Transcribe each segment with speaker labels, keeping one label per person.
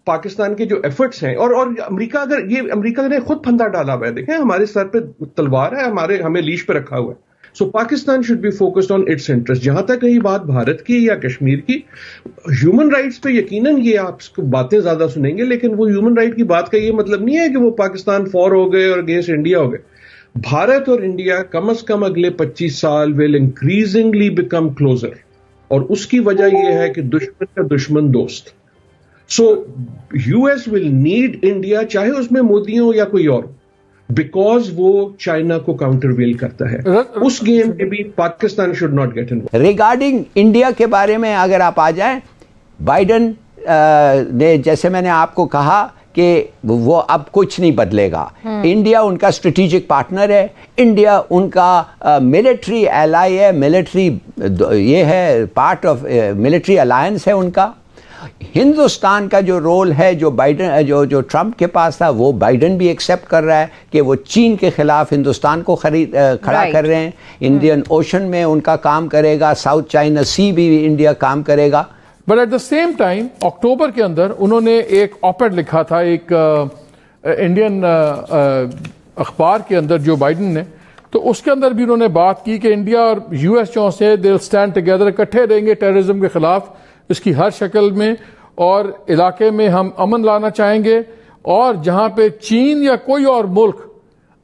Speaker 1: پاکستان کے جو ایفرٹس ہیں اور امریکہ نے خود پھندا ڈالا ہوا ہے. دیکھیں ہمارے سر پہ تلوار ہے, ہمیں لیش پہ رکھا ہوا ہے. So Pakistan should be focused on its interest. جہاں تک رہی بات بھارت کی یا کشمیر کی, ہیومن رائٹس پہ یقیناً یہ آپ باتیں زیادہ سنیں گے, لیکن وہ ہیومن رائٹ کی بات کا یہ مطلب نہیں ہے کہ وہ پاکستان فور ہو گئے اور اگینسٹ انڈیا ہو گئے. بھارت اور انڈیا کم از کم اگلے 25 سال ول انکریزنگلی بیکم کلوزر, اور اس کی وجہ یہ ہے کہ دشمن کا دشمن دوست. So U S will need India, چاہے اس میں مودی ہو یا کوئی اور, بیکاز وہ چائنا کو کاؤنٹر ویل کرتا ہے. اس گیم میں بھی Pakistan should not get involved.
Speaker 2: Regarding India کے بارے میں اگر آپ آ جائیں, بائیڈن نے جیسے میں نے آپ کو کہا کہ وہ اب کچھ نہیں بدلے گا. انڈیا ان کا اسٹریٹجک پارٹنر ہے, انڈیا ان کا ملٹری ایلائی ہے, ملٹری یہ ہے پارٹ آف ملٹری الائنس ہے ان کا. ہندوستان کا جو رول ہے جو بائیڈن جو ٹرمپ کے پاس تھا, وہ بائیڈن بھی ایکسیپٹ کر رہا ہے کہ وہ چین کے خلاف ہندوستان کو کھڑا کر رہے ہیں. انڈین اوشن میں ان کا کام کرے گا, ساؤتھ چائنا سی بھی انڈیا کام کرے گا.
Speaker 3: But at the same time اکتوبر کے اندر انہوں نے ایک آپڈ لکھا تھا ایک انڈین اخبار کے اندر جو بائیڈن نے, تو اس کے اندر بھی انہوں نے بات کی کہ انڈیا اور یو ایس جو سے دے ول اسٹینڈ ٹوگیدر, اکٹھے رہیں گے ٹیررزم کے خلاف اس کی ہر شکل میں, اور علاقے میں ہم امن لانا چاہیں گے, اور جہاں پہ چین یا کوئی اور ملک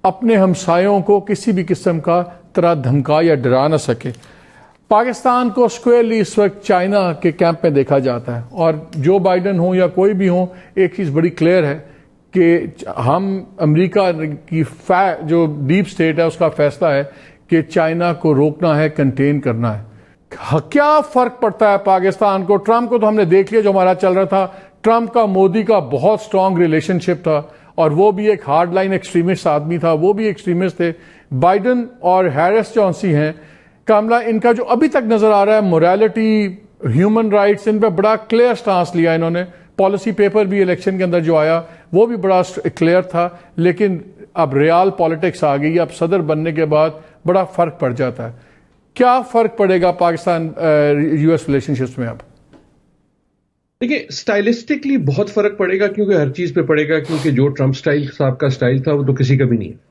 Speaker 3: اپنے ہمسایوں کو کسی بھی قسم کا طرح دھمکا یا ڈرا نہ سکے. پاکستان کو اسکوئرلی اس وقت چائنا کے کیمپ میں دیکھا جاتا ہے, اور جو بائیڈن ہوں یا کوئی بھی ہوں, ایک چیز بڑی کلیئر ہے کہ ہم امریکہ کی جو ڈیپ سٹیٹ ہے اس کا فیصلہ ہے کہ چائنا کو روکنا ہے, کنٹین کرنا ہے. کیا فرق پڑتا ہے پاکستان کو؟ ٹرمپ کو تو ہم نے دیکھ لیا جو ہمارا چل رہا تھا, ٹرمپ کا مودی کا بہت سٹرونگ ریلیشن شپ تھا, اور وہ بھی ایک ہارڈ لائن ایکسٹریمسٹ آدمی تھا, وہ بھی ایکسٹریمسٹ تھے. بائیڈن اور ہیرس جونسی ہیں کاملا, ان کا جو ابھی تک نظر آ رہا ہے موریلٹی, ہیومن رائٹس, ان پہ بڑا کلیئر سٹانس لیا انہوں نے. پالیسی پیپر بھی الیکشن کے اندر جو آیا وہ بھی بڑا کلیئر تھا, لیکن اب ریال پالیٹکس آ گئی, اب صدر بننے کے بعد بڑا فرق پڑ جاتا ہے. کیا فرق پڑے گا Pakistan U S relationships میں اب؟
Speaker 1: دیکھیں اسٹائلسٹکلی بہت فرق پڑے گا, کیونکہ ہر چیز پہ پڑے گا, کیونکہ جو ٹرمپ صاحب کا اسٹائل تھا وہ تو کسی کا بھی نہیں ہے.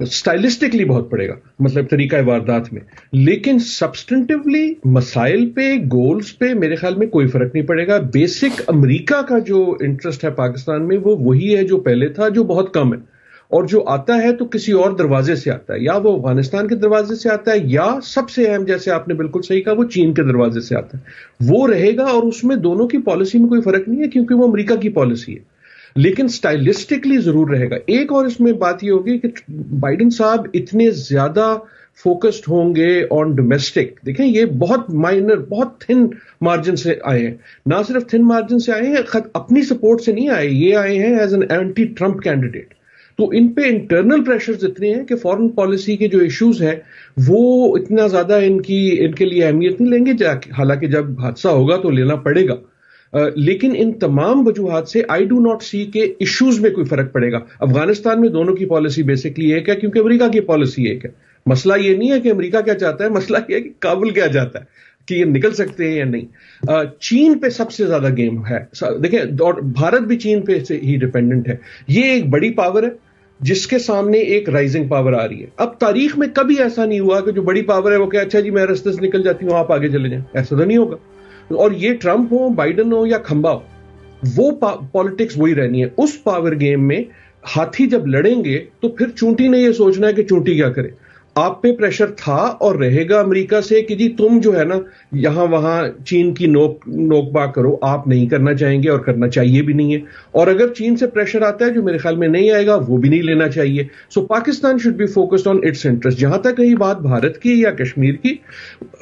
Speaker 1: اسٹائلسٹکلی بہت پڑے گا, مطلب طریقہ واردات میں, لیکن سبسٹنٹیولی مسائل پہ, گولز پہ میرے خیال میں کوئی فرق نہیں پڑے گا. بیسک امریکہ کا جو انٹرسٹ ہے پاکستان میں وہ وہی ہے جو پہلے تھا, جو بہت کم ہے, اور جو آتا ہے تو کسی اور دروازے سے آتا ہے, یا وہ افغانستان کے دروازے سے آتا ہے, یا سب سے اہم جیسے آپ نے بالکل صحیح کہا وہ چین کے دروازے سے آتا ہے. وہ رہے گا, اور اس میں دونوں کی پالیسی میں کوئی فرق نہیں ہے کیونکہ وہ امریکہ کی پالیسی ہے, لیکن سٹائلسٹکلی ضرور رہے گا. ایک اور اس میں بات یہ ہوگی کہ بائیڈن صاحب اتنے زیادہ فوکسڈ ہوں گے آن ڈومیسٹک. دیکھیں یہ بہت مائنر, بہت تھن مارجن سے آئے ہیں, نہ صرف تھن مارجن سے آئے ہیں, اپنی سپورٹ سے نہیں آئے, یہ آئے ہیں as an entity Trump candidate. تو ان پہ انٹرنل پریشرز اتنے ہیں کہ فورن پالیسی کے جو ایشوز ہیں وہ اتنا زیادہ ان کے لیے اہمیت نہیں لیں گے, حالانکہ جب حادثہ ہوگا تو لینا پڑے گا. لیکن ان تمام وجوہات سے آئی ڈو ناٹ سی کہ ایشوز میں کوئی فرق پڑے گا. افغانستان میں دونوں کی پالیسی بیسکلی ایک ہے, کیونکہ امریکہ کی پالیسی ایک ہے. مسئلہ یہ نہیں ہے کہ امریکہ کیا چاہتا ہے, مسئلہ یہ ہے کہ کابل کیا چاہتا ہے, کہ یہ نکل سکتے ہیں یا نہیں. چین پہ سب سے زیادہ گیم ہے. دیکھیں, اور بھارت بھی چین پہ سے ہی ڈیپینڈنٹ ہے. یہ ایک بڑی پاور ہے جس کے سامنے ایک رائزنگ پاور آ رہی ہے. اب تاریخ میں کبھی ایسا نہیں ہوا کہ جو بڑی پاور ہے وہ کہ اچھا جی میں رستے سے نکل جاتی ہوں, آپ آگے چلے جائیں. ایسا تو نہیں ہوگا. اور یہ ٹرمپ ہو, بائیڈن ہو یا کھمبا ہو, وہ پالیٹکس وہی رہنی ہے. اس پاور گیم میں ہاتھی جب لڑیں گے تو پھر چونٹی نے یہ سوچنا ہے کہ چونٹی کیا کرے. آپ پہ پریشر تھا اور رہے گا امریکہ سے کہ جی تم جو ہے نا یہاں وہاں چین کی نوک باک کرو. آپ نہیں کرنا چاہیں گے اور کرنا چاہیے بھی نہیں ہے. اور اگر چین سے پریشر آتا ہے جو میرے خیال میں نہیں آئے گا, وہ بھی نہیں لینا چاہیے. So Pakistan should be focused on its interest. جہاں تک رہی بات بھارت کی یا کشمیر کی,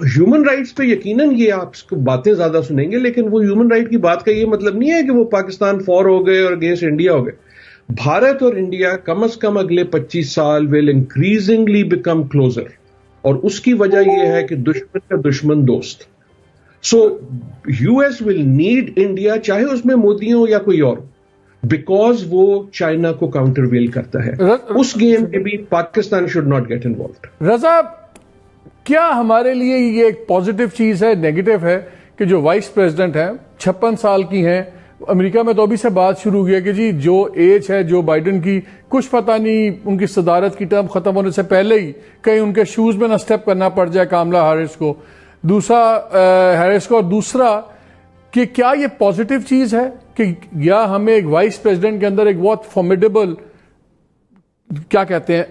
Speaker 1: ہیومن رائٹس پہ یقیناً یہ آپ باتیں زیادہ سنیں گے, لیکن وہ ہیومن رائٹ کی بات کا یہ مطلب نہیں ہے کہ وہ پاکستان فور ہو گئے اور اگینسٹ انڈیا ہو گئے. بھارت اور انڈیا کم از کم اگلے 25 سال ول انکریزنگلی بیکم کلوزر, اور اس کی وجہ یہ ہے کہ دشمن کا دشمن دوست. So U S will need India, چاہے اس میں مودی ہو یا کوئی اور, بیکاز وہ چائنا کو کاؤنٹر ویل کرتا ہے. اس گیم میں بھی Pakistan should not get involved.
Speaker 3: Raza, کیا ہمارے لیے یہ ایک پازیٹو چیز ہے, نیگیٹو ہے کہ جو وائس پریزیڈنٹ ہیں 56 سال کی ہیں, امریکہ میں تو ابھی سے بات شروع ہوئی ہے کہ جی جو ایج ہے جو بائیڈن کی کچھ پتہ نہیں ان کی صدارت کی ٹرم ختم ہونے سے پہلے ہی کہیں ان کے شوز میں نہ سٹیپ کرنا پڑ جائے کاملا ہیرس کو، اور دوسرا کہ کیا یہ پازیٹیو چیز ہے کہ یا ہمیں ایک وائس پریزیڈنٹ کے اندر ایک بہت فارمیڈیبل کیا کہتے ہیں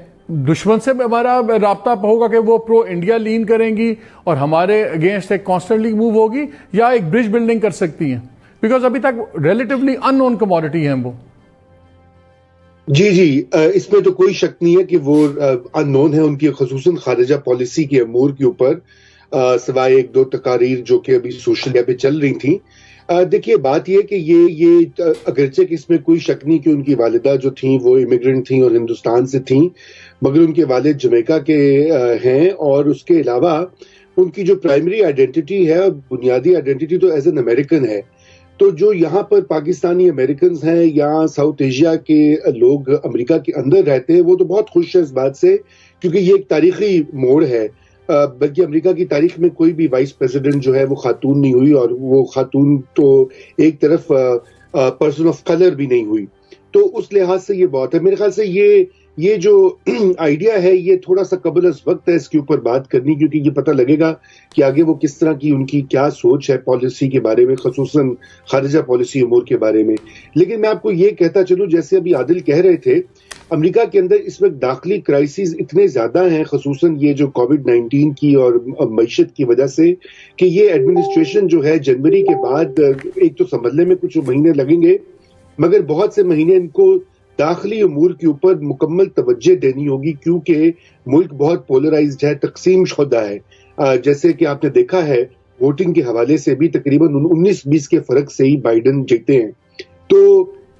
Speaker 3: دشمن سے ہمارا رابطہ ہوگا کہ وہ پرو انڈیا لین کریں گی اور ہمارے اگینسٹ ایک کانسٹنٹلی موو ہوگی، یا ایک برج بلڈنگ کر سکتی ہیں؟ بیکاز ابھی تک ریلیٹیولی ان نون کموڈٹی ہیں وہ.
Speaker 4: جی اس میں تو کوئی شک نہیں ہے کہ وہ ان نون ہے ان کی، خصوصاً خارجہ پالیسی کے امور کے اوپر، سوائے ایک دو تقاریر جو کہ ابھی سوشل میڈیا پہ چل رہی تھیں. دیکھیے بات یہ کہ یہ اگرچہ کہ اس میں کوئی شک نہیں کہ ان کی والدہ جو تھیں وہ امیگرنٹ تھیں اور ہندوستان سے تھیں، مگر ان کے والد جمیکا کے ہیں، اور اس کے علاوہ ان کی جو پرائمری آئیڈینٹی ہے، بنیادی آئیڈینٹی تو ایز این امریکن ہے. تو جو یہاں پر پاکستانی امریکنز ہیں یا ساؤتھ ایشیا کے لوگ امریکہ کے اندر رہتے ہیں، وہ تو بہت خوش ہیں اس بات سے، کیونکہ یہ ایک تاریخی موڑ ہے. بلکہ امریکہ کی تاریخ میں کوئی بھی وائس پریزیڈنٹ جو ہے وہ خاتون نہیں ہوئی، اور وہ خاتون تو ایک طرف پرسن آف کلر بھی نہیں ہوئی. تو اس لحاظ سے یہ بہت ہے. میرے خیال سے یہ جو آئیڈیا ہے یہ تھوڑا سا قبل از وقت ہے اس کے اوپر بات کرنی، کیونکہ یہ پتہ لگے گا کہ آگے وہ کس طرح کی ان کی کیا سوچ ہے پالیسی کے بارے میں، خصوصاً خارجہ پالیسی امور کے بارے میں. لیکن میں آپ کو یہ کہتا چلوں، جیسے ابھی عادل کہہ رہے تھے، امریکہ کے اندر اس وقت داخلی کرائسس اتنے زیادہ ہیں، خصوصاً یہ جو کووڈ-19 کی اور معیشت کی وجہ سے، کہ یہ ایڈمنسٹریشن جو ہے جنوری کے بعد ایک تو سنبھلنے میں کچھ مہینے لگیں گے، مگر بہت سے مہینے ان کو داخلی امور کے اوپر مکمل توجہ دینی ہوگی، کیونکہ ملک بہت پولرائزڈ ہے، تقسیم شدہ ہے. جیسے کہ آپ نے دیکھا ہے ووٹنگ کے حوالے سے بھی تقریباً 19-20 کے فرق سے ہی بائیڈن جیتے ہیں. تو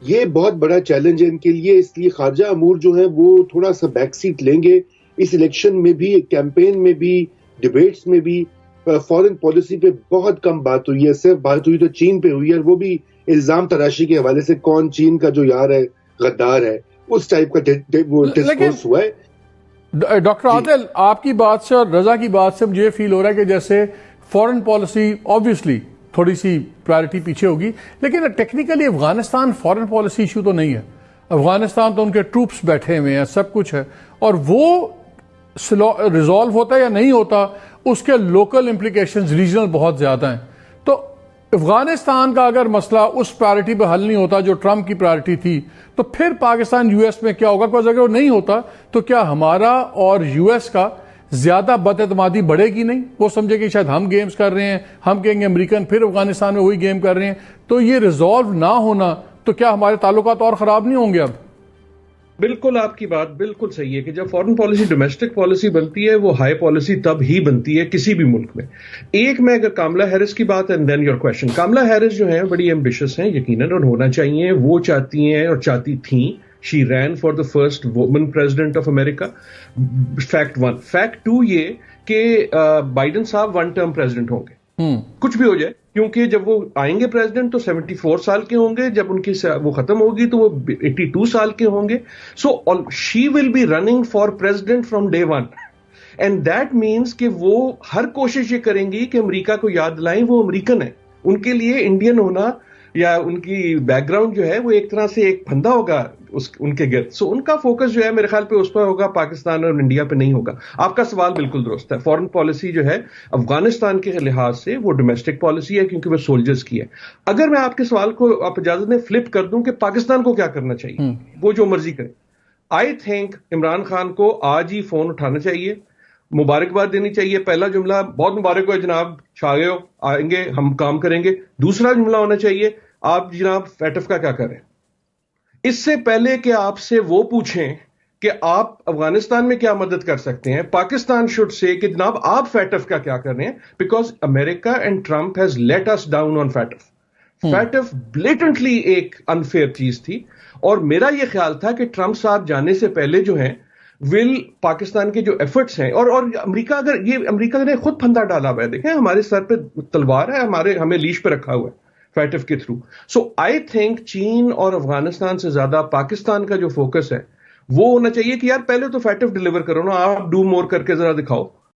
Speaker 4: یہ بہت بڑا چیلنج ہے ان کے لیے. اس لیے خارجہ امور جو ہیں وہ تھوڑا سا بیک سیٹ لیں گے اس الیکشن میں بھی، کیمپین میں بھی، ڈیبیٹس میں بھی. فورن پالیسی پہ بہت کم بات ہوئی ہے، صرف بات ہوئی تو چین پہ ہوئی ہے، اور وہ بھی الزام تراشی کے حوالے سے، کون چین کا جو یار ہے غدار ہے، اس ٹائپ کا ڈسکورس ہوا ہے.
Speaker 3: ڈاکٹر عادل، آپ کی بات سے اور رضا کی بات سے مجھے یہ فیل ہو رہا ہے کہ جیسے فورن پالیسی آبویسلی تھوڑی سی پرائرٹی پیچھے ہوگی، لیکن technically Afghanistan foreign policy issue تو نہیں ہے. افغانستان تو ان کے ٹروپس بیٹھے ہوئے ہیں، سب کچھ ہے، اور وہ ریزالو ہوتا ہے یا نہیں ہوتا اس کے لوکل امپلیکیشنز ریجنل بہت زیادہ ہیں. تو افغانستان کا اگر مسئلہ اس پرائرٹی پہ حل نہیں ہوتا جو ٹرمپ کی پرائرٹی تھی، تو پھر پاکستان یو ایس میں کیا ہوگا؟ because اگر وہ نہیں ہوتا تو کیا ہمارا اور یو ایس کا زیادہ بد اعتمادی بڑھے گی نہیں؟ وہ سمجھے کہ شاید ہم گیمز کر رہے ہیں، ہم کہیں گے امریکن پھر افغانستان میں وہی گیم کر رہے ہیں. تو یہ ریزالو نہ ہونا تو کیا ہمارے تعلقات اور خراب نہیں ہوں گے اب؟
Speaker 1: بالکل، آپ کی بات بالکل صحیح ہے کہ جب فورن پالیسی ڈومیسٹک پالیسی بنتی ہے وہ ہائی پالیسی تب ہی بنتی ہے کسی بھی ملک میں. ایک میں اگر کاملا ہیرس کی بات and then your question, Kamala Harris جو ہیں بڑی ایمبیشس ہیں، یقیناً اور ہونا چاہیے، وہ چاہتی ہیں اور چاہتی تھیں. She ran for the first woman president of America. Fact 1. Fact 2 یہ کہ بائیڈن صاحب 1 ٹرم پریزیڈنٹ ہوں گے، کچھ بھی ہو جائے، کیونکہ جب وہ آئیں گے پریزیڈنٹ تو 74 سال کے ہوں گے، جب ان کی وہ ختم ہوگی تو وہ 82 سال کے ہوں گے. So she will be running for president from day 1، and that means کہ وہ ہر کوشش یہ کریں گی کہ امریکہ کو یاد دلائیں وہ امریکن ہے. ان کے لیے انڈین ہونا یا ان کی بیک گراؤنڈ جو ہے وہ ایک طرح سے ایک پھندا ہوگا ان کے گرد. سو ان کا فوکس جو ہے میرے خیال پہ اس پر ہوگا، پاکستان اور انڈیا پہ نہیں ہوگا. آپ کا سوال بالکل درست ہے. فورن پالیسی جو ہے افغانستان کے لحاظ سے وہ ڈومیسٹک پالیسی ہے کیونکہ وہ سولجرز کی ہے. اگر میں آپ کے سوال کو آپ اجازت میں فلپ کر دوں کہ پاکستان کو کیا کرنا چاہیے، وہ جو مرضی کرے. آئی تھنک عمران خان کو آج ہی فون اٹھانا چاہیے، مبارکباد دینی چاہیے. پہلا جملہ بہت مبارک ہو جناب، چھا گئے ہو، آئیں گے ہم کام کریں گے. دوسرا جملہ ہونا چاہیے آپ جناب فیٹف کا کیا کریں، اس سے پہلے کہ آپ سے وہ پوچھیں کہ آپ افغانستان میں کیا مدد کر سکتے ہیں. پاکستان شوڈ سے کہ جناب آپ فیٹف کا کیا کر رہے ہیں، بیکاز امریکہ and Trump has let us down on FATF. FATF blatantly ایک انفیئر چیز تھی، اور میرا یہ خیال تھا کہ ٹرمپ صاحب جانے سے پہلے جو ہیں پاکستان کے جو ایفرٹس ہیں، اور امریکہ امریکہ نے خود پھندا ڈالا ہوا ہے. دیکھیں ہمارے سر پہ تلوار ہے، ہمیں لیش پہ رکھا ہوا ہے فیٹف کے تھرو. سو آئی تھنک چین اور افغانستان سے زیادہ پاکستان کا جو فوکس ہے وہ ہونا چاہیے کہ یار پہلے تو فیٹف ڈیلیور کرو نا، آپ ڈو مور کر کے ذرا دکھاؤ.